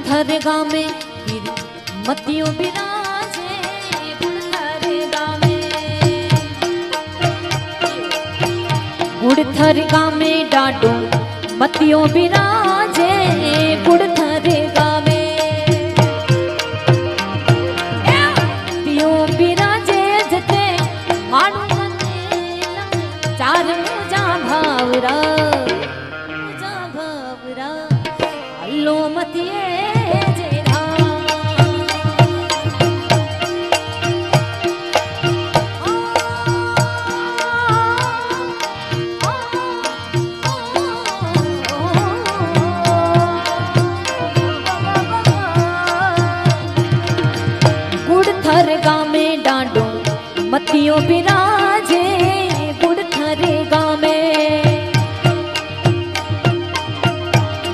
गुड़थर गामे मतियो बिराजे, गुड़थर गामे, गुड़थर गामे डाडो मतियो बिराजे, गुड़थर गामे मतियो बिराजे जते मानु चार मुजा भावरा, मुजा भावरा हल्लो मतिये जेरा। गुड़थर गामे डांडो मतियो बिराजे, गुड़थर गामे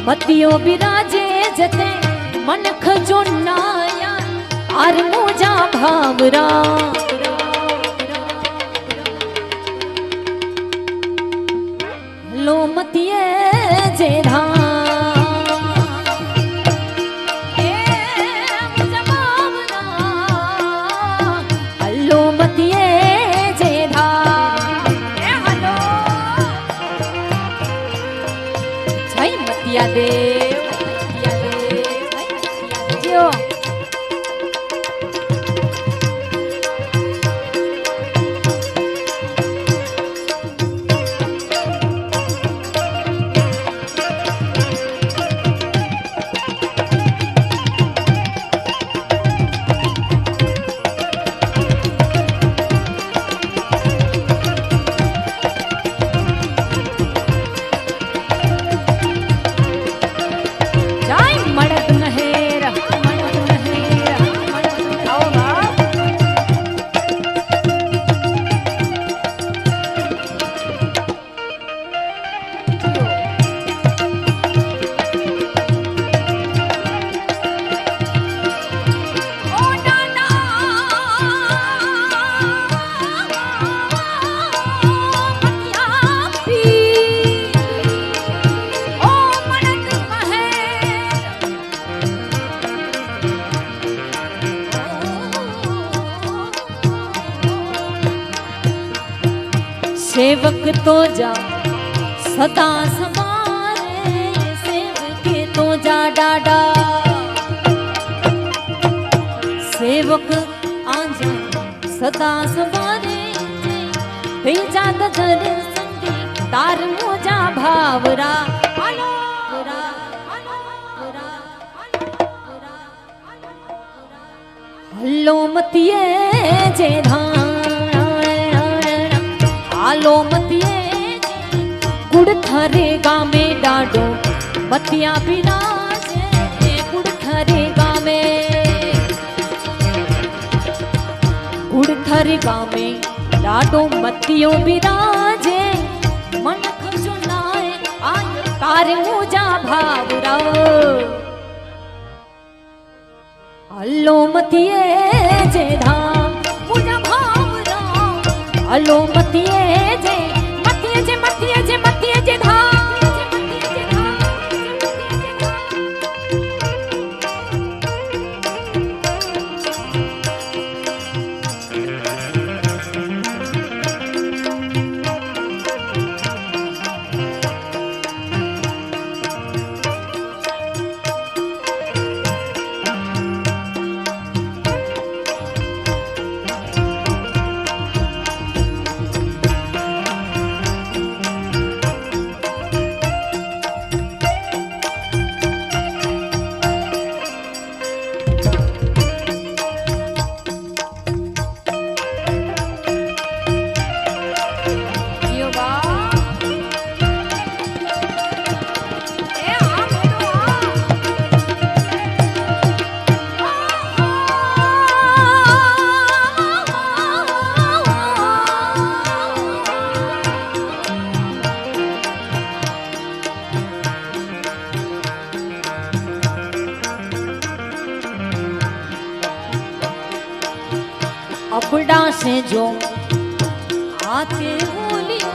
मतियो बिराजे जते मनख जो नाया आर मुजा भावरा। लो मतिये जेरा मतिया देव, मतिया देव जियो। सेवक तो जा सदा समारे, सेवक तो जा डाडा, सेवक आजा सदा समारे, भेजा गगर संगी तार मुजा भावरा। हल्लो मतिये जेरा, आलो मतिये गुड़थर गामे डाडो मतिया बिराजे, गुड़थर गामे, गुड़थर गामे डाडो मतियो बिराजे, मनख जो नाए आय तार मुजा भावरा। हल्लो मतिये जेरा मुजा भावरा, हल्लो मतिये जे, मतिये जे, मतिये जे, मतिये जे धा। अपड़ा से जो आते बोलियो,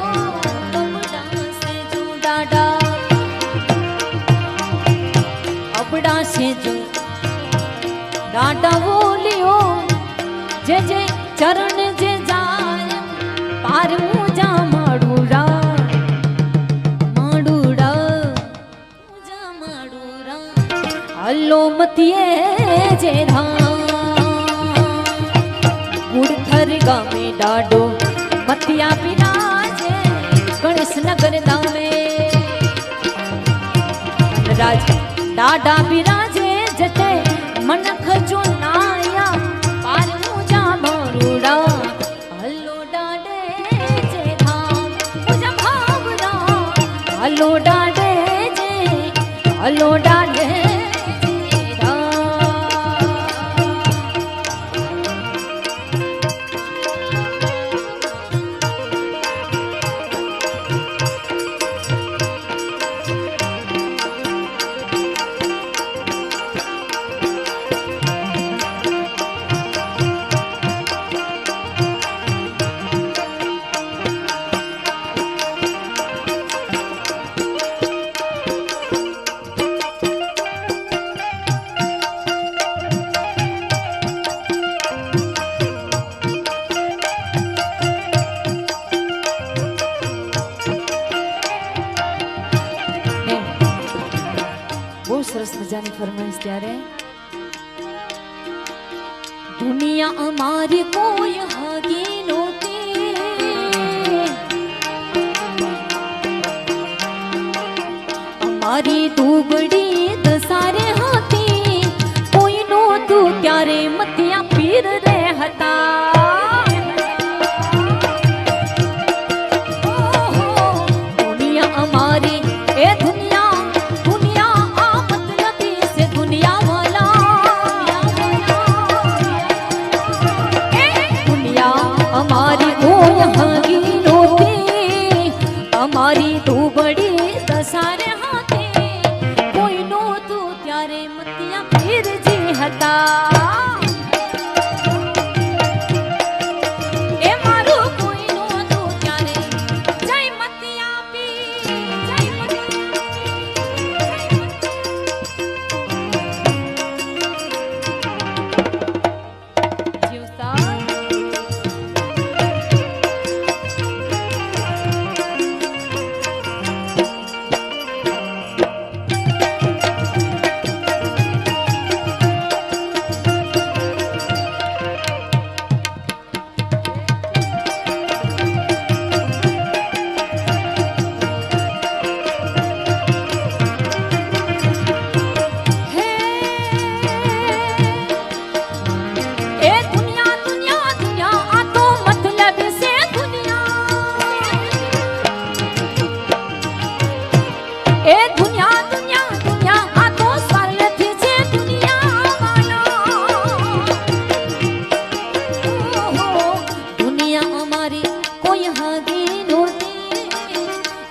अपड़ा से जो डाडा, अपड़ा से जो डाडा बोलियो जे जे चरण जे जाय पार मुजा माडूरा माडूरा मुजा माडूरा हलो मतिये जे गुड़थर गामे डाडो मतिया बिराजे गणेश नगर दामे राज डाडा बिराजे जते मनख जो नाया पार मुजा मारूड़ा हलो डाडे जे धाम मुजा भावरा हलो डाडे जे हलो डाडे સરસ મજાની ફરમાઈશ ત્યારે દુનિયા અમારી કોઈ હાગી નહોતી અમારી દુબડી દસારે હતી કોઈ નહોતું ત્યારે મતિયા પીર રે હતા દુનિયા અમારી એ દુનિયા हमारी कोई हागी नोती हमारी तू बड़ी दसारे हाथे कोई नो तू त्यारे मतिया फिर जी हता ए मारू कोई नो तू त्यारे जय मतिया पी जय जीवता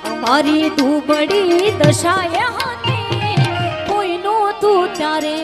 हमारी तू बड़ी दशाए हाथे कोई नो तू त्यारे